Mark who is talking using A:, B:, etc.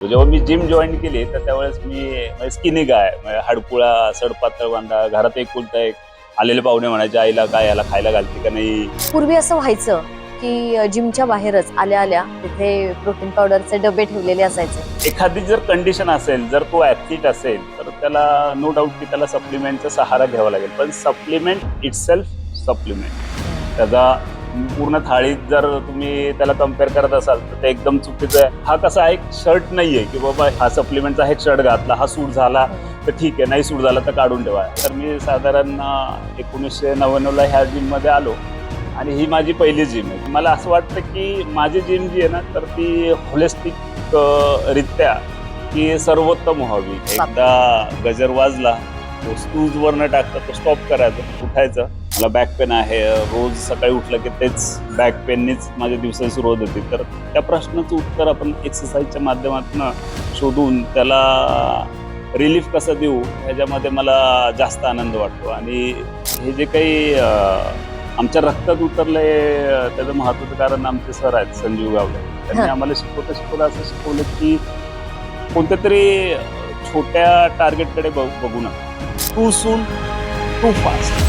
A: जेव्हा मी gym join केली तर त्यावेळेस मी स्किनी गाय हाडकुळा सडपातळ बांधा घरात एकुलता एक आलेले पाहुणे म्हणायचे आईला काय याला खायला घालते का नाही.
B: पूर्वी असं व्हायचं की जिमच्या बाहेरच आल्या आल्या तिथे प्रोटीन पावडरचे डबे ठेवलेले असायचे.
A: एखादी जर कंडिशन असेल जर तो ऍथलीट असेल तर त्याला नो डाऊट की त्याला सप्लिमेंटचा सहारा घ्यावा लागेल, पण सप्लिमेंट इटसेल्फ सप्लिमेंट त्याचा पूर्ण थाळीत जर तुम्ही त्याला कम्पेअर करत असाल तर ते एकदम चुकीचं आहे. हा कसा एक शर्ट नाहीये की बाबा हा सप्लिमेंटचा एक शर्ट घातला हा सूट झाला तर ठीक आहे, नाही सूट झाला तर काढून ठेवा. तर मी साधारण 1999ला ह्या जिम मध्ये आलो आणि ही माझी पहिली जिम आहे. मला असं वाटतं की माझी जिम जी आहे ना तर ती होलिस्टिक रित्या की सर्वोत्तम व्हावी. एकदा गजर वाजला तो स्टूजवर न टाकता तो स्टॉप करायचा, उठायचं. मला बॅक पेन आहे, रोज सकाळी उठलं की तेच बॅक पेननीच माझ्या दिवसाची सुरुवात होती. तर त्या प्रश्नाचं उत्तर आपण एक्सरसाइजच्या माध्यमातून शोधून त्याला रिलीफ कसं देऊ ह्याच्यामध्ये मला जास्त आनंद वाटतो. आणि हे जे काही आमच्या रक्तात उतरलंय त्याचं महत्त्वाचं कारण आमचे सर आहेत संजीव गावडे. त्यांनी आम्हाला शिकवता असं शिकवलं की कोणत्या तरी छोट्या टार्गेटकडे बघू नका. Too soon too fast.